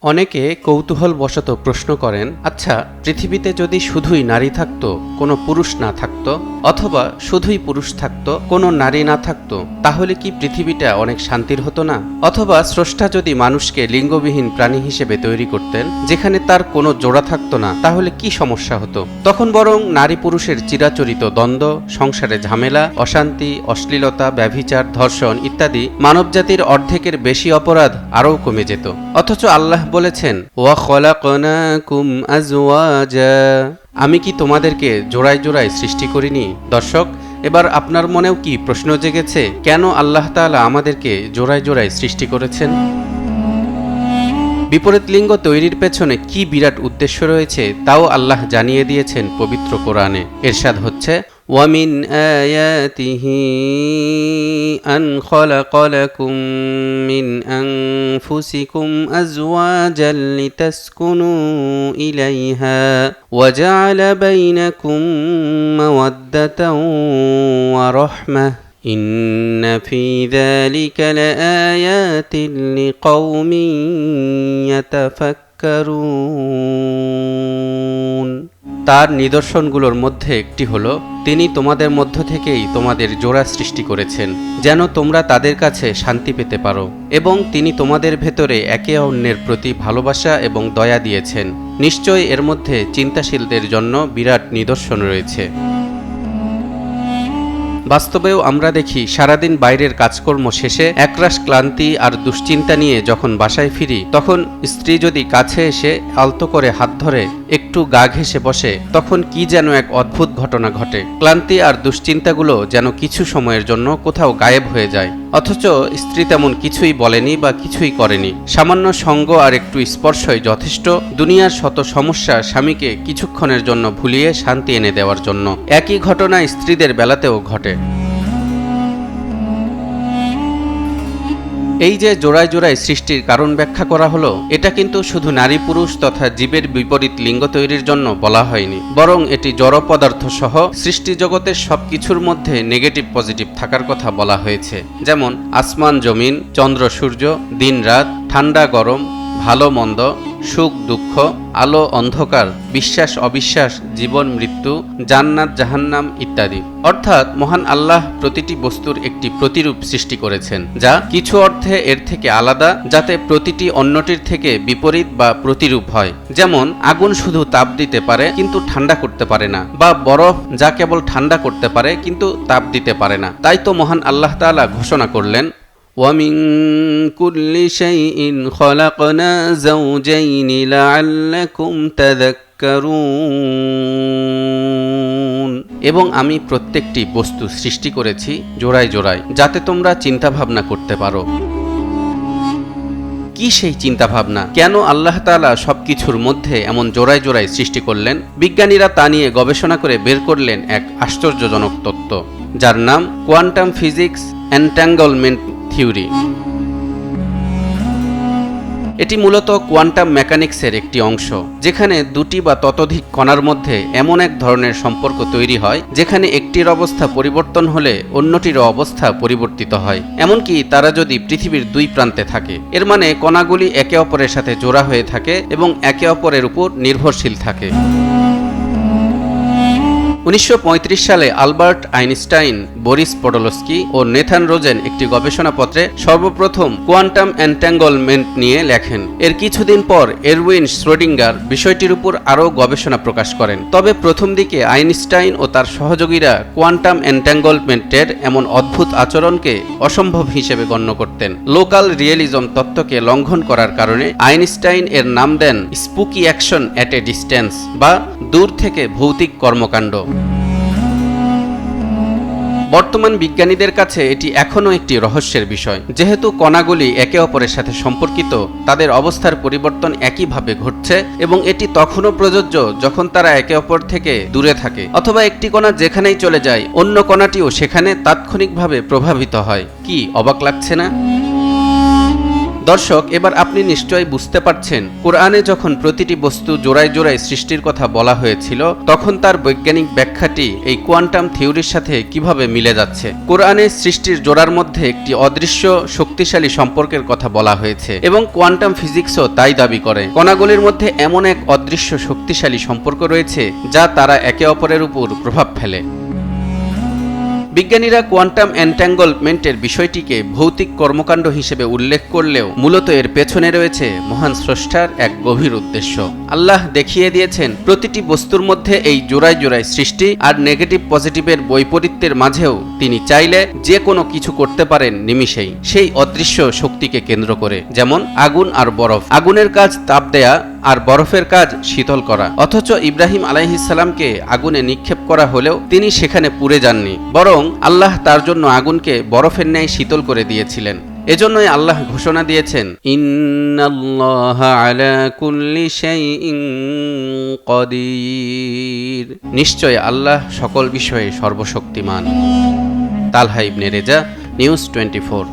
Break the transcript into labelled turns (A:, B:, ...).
A: অনেকে কৌতূহলবশত প্রশ্ন করেন, আচ্ছা, পৃথিবীতে যদি শুধুই নারী থাকতো, কোনো পুরুষ না থাকতো, অথবা শুধুই পুরুষ থাকতো, কোনো নারী না থাকতো, তাহলে কি পৃথিবীটা অনেক শান্তির হতো না? অথবা স্রষ্টা যদি মানুষকে লিঙ্গবিহীন প্রাণী হিসেবে তৈরি করতেন, যেখানে তার কোনো জোড়া থাকতো না, তাহলে কি সমস্যা হতো? তখন বরং নারী পুরুষের চিরাচরিত দ্বন্দ্ব, সংসারে ঝামেলা, অশান্তি, অশ্লীলতা, ব্যভিচার, ধর্ষণ ইত্যাদি মানবজাতির অর্ধেকের বেশি অপরাধ আরও কমে যেত। অথচ আল্লাহ বলেছেন, ওয়া খলাকনাকুম আজওয়াজা, আমি কি তোমাদেরকে জোড়ায় জোড়ায় সৃষ্টি করিনি? দর্শক, এবার আপনার মনেও কি প্রশ্ন জেগেছে, কেন আল্লাহ তাআলা আমাদেরকে জোড়ায় জোড়ায় সৃষ্টি করেছেন? বিপরীত লিঙ্গ তৈরির পেছনে কি বিরাট উদ্দেশ্য রয়েছে তাও আল্লাহ জানিয়ে দিয়েছেন পবিত্র কোরআনে। ইরশাদ হচ্ছে, وَمِنْ آيَاتِهِ أَنْ خَلَقَ لَكُم مِّنْ أَنفُسِكُمْ أَزْوَاجًا لِتَسْكُنُوا إِلَيْهَا وَجَعَلَ بَيْنَكُم مَّوَدَّةً وَرَحْمَةً إِنَّ فِي ذَلِكَ لَآيَاتٍ لِقَوْمٍ يَتَفَكَّرُونَ। তার নিদর্শনগুলোর মধ্যে একটি হলো, তিনি তোমাদের মধ্য থেকেই তোমাদের জোড়া সৃষ্টি করেছেন, যেন তোমরা তাদের কাছে শান্তি পেতে পারো, এবং তিনি তোমাদের ভেতরে একে অন্যের প্রতি ভালোবাসা এবং দয়া দিয়েছেন। নিশ্চয়ই এর মধ্যে চিন্তাশীলদের জন্য বিরাট নিদর্শন রয়েছে। বাস্তবেও আমরা দেখি, সারাদিন বাইরের কাজকর্ম শেষে একরাশ ক্লান্তি আর দুশ্চিন্তা নিয়ে যখন বাসায় ফিরি, তখন স্ত্রী যদি কাছে এসে আলতো করে হাত ধরে একটু গা ঘেঁষে বসে, তখন কি যেন এক অদ্ভুত ঘটনা ঘটে। ক্লান্তি আর দুশ্চিন্তাগুলো যেন কিছু সময়ের জন্য কোথাও গায়েব হয়ে যায়। অথচ স্ত্রী তেমন কিছুই বলেনি বা কিছুই করেনি। সামান্য সঙ্গ আর একটু স্পর্শই যথেষ্ট দুনিয়ার শত সমস্যা স্বামীকে কিছুক্ষণের জন্য ভুলিয়ে শান্তি এনে দেওয়ার জন্য। একই ঘটনা স্ত্রীদের বেলাতেও ঘটে। এই যে জোড়ায় জোড়ায় সৃষ্টির কারণ ব্যাখ্যা করা হলো, এটা কিন্তু শুধু নারী পুরুষ তথা জীবের বিপরীত লিঙ্গ তৈরির জন্য বলা হয়নি, বরং এটি জড় পদার্থ সহ সৃষ্টি জগতের সবকিছুর মধ্যে নেগেটিভ পজিটিভ থাকার কথা বলা হয়েছে। যেমন আসমান জমিন, চন্দ্র সূর্য, দিন রাত, ঠান্ডা গরম, ভালো মন্দ, সুখ দুঃখ, আলো অন্ধকার, বিশ্বাস অবিশ্বাস, জীবন মৃত্যু, জান্নাত জাহান্নাম ইত্যাদি। অর্থাৎ মহান আল্লাহ প্রতিটি বস্তুর একটি প্রতিরূপ সৃষ্টি করেছেন, যা কিছু অর্থে এর থেকে আলাদা, যাতে প্রতিটি অন্যটির থেকে বিপরীত বা প্রতিরূপ হয়। যেমন আগুন শুধু তাপ দিতে পারে কিন্তু ঠান্ডা করতে পারে না, বা বরফ যা কেবল ঠান্ডা করতে পারে কিন্তু তাপ দিতে পারে না। তাই তো মহান আল্লাহ তাআলা ঘোষণা করলেন, وَمِن كُلِّ شَيْءٍ خَلَقْنَا زَوْجَيْنِ لَعَلَّكُمْ تَذَكَّرُونَ। এবং আমি প্রত্যেকটি বস্তু সৃষ্টি করেছি জোড়ায় জোড়ায়, যাতে তোমরা চিন্তা ভাবনা করতে পারো। কি সেই চিন্তা ভাবনা? কেন আল্লাহ তাআলা সবকিছুর মধ্যে এমন জোড়ায় জোড়ায় সৃষ্টি করলেন? বিজ্ঞানীরা তা নিয়ে গবেষণা করে বের করলেন এক আশ্চর্যজনক তত্ত্ব, যার নাম কোয়ান্টাম ফিজিক্স এনট্যাঙ্গলমেন্ট থিওরি। এটি মূলত কোয়ান্টাম মেকানিক্সের একটি অংশ, যেখানে দুটি বা ততোধিক কণার মধ্যে এমন এক ধরনের সম্পর্ক তৈরি হয় যেখানে একটির অবস্থা পরিবর্তন হলে অন্যটির অবস্থা পরিবর্তিত হয়, এমনকি তারা যদি পৃথিবীর দুই প্রান্তে থাকে। এর মানে কণাগুলি একে অপরের সাথে জোড়া হয়ে থাকে এবং একে অপরের উপর নির্ভরশীল থাকে। 1935 সালে আলবার্ট আইনস্টাইন, বরিস পডোলস্কি ও নেথান রোজেন একটি গবেষণাপত্রে সর্বপ্রথম কোয়ান্টাম এনট্যাঙ্গলমেন্ট নিয়ে লেখেন। এর কিছুদিন পর এরউইন শ্রোডিঙ্গার বিষয়টির উপর আরও গবেষণা প্রকাশ করেন। তবে প্রথম দিকে আইনস্টাইন ও তার সহযোগীরা কোয়ান্টাম এনট্যাঙ্গলমেন্টের এমন অদ্ভুত আচরণকে অসম্ভব হিসেবে গণ্য করতেন। লোকাল রিয়েলিজম তত্ত্বকে লঙ্ঘন করার কারণে আইনস্টাইন এর নাম দেন spooky action at a distance, বা দূর থেকে ভৌতিক কর্মকাণ্ড। বর্তমান বিজ্ঞানীদের কাছে এটি এখনও একটি রহস্যের বিষয়। যেহেতু কণাগুলি একে অপরের সাথে সম্পর্কিত, তাদের অবস্থার পরিবর্তন একইভাবে ঘটছে, এবং এটি তখনও প্রযোজ্য যখন তারা একে অপর থেকে দূরে থাকে, অথবা একটি কণা যেখানেই চলে যায় অন্য কণাটিও সেখানে তাৎক্ষণিকভাবে প্রভাবিত হয়। কি অবাক লাগছে না? দর্শক, এবার আপনি নিশ্চয়ই বুঝতে পারছেন কোরআনে যখন প্রতিটি বস্তু জোড়ায় জোড়ায় সৃষ্টির কথা বলা হয়েছিল তখন তার বৈজ্ঞানিক ব্যাখ্যাটি এই কোয়ান্টাম থিওরির সাথে কিভাবে মিলে যাচ্ছে। কোরআনে সৃষ্টির জোড়ার মধ্যে একটি অদৃশ্য শক্তিশালী সম্পর্কের কথা বলা হয়েছে এবং কোয়ান্টাম ফিজিক্সও তাই দাবি করে। কণাগুলির মধ্যে এমন এক অদৃশ্য শক্তিশালী সম্পর্ক রয়েছে যা তারা একে অপরের উপর প্রভাব ফেলে। বিজ্ঞানীরা কোয়ান্টাম এনট্যাঙ্গলমেন্টের বিষয়টিকে ভৌতিক কর্মকাণ্ড হিসেবে উল্লেখ করলেও মূলত এর পেছনে রয়েছে মহান স্রষ্টার এক গভীর উদ্দেশ্য। আল্লাহ দেখিয়ে দিয়েছেন প্রতিটি বস্তুর মধ্যে এই জোড়ায় জোড়ায় সৃষ্টি আর নেগেটিভ পজিটিভের বৈপরীত্যের মাঝেও তিনি চাইলে যে কোনো কিছু করতে পারেন নিমিষেই, সেই অদৃশ্য শক্তিকে কেন্দ্র করে। যেমন আগুন আর বরফ। আগুনের কাজ তাপ দেয়া আর বরফের কাজ শীতল করা। অথচ ইব্রাহিম আলাইহিসসালামকে আগুনে নিক্ষেপ করা হলেও তিনি সেখানে পুড়ে যাননি, বরং আল্লাহ তার জন্য আগুনকে বরফের ন্যায় শীতল করে দিয়েছিলেন। এজন্যই আল্লাহ ঘোষণা দিয়েছেন, ইন্নাল্লাহা আলা কুল্লি শাইইন কাদির। নিশ্চয় আল্লাহ সকল বিষয়ে সর্বশক্তিমান। তালহা ইবনে রেজা, নিউজ 24।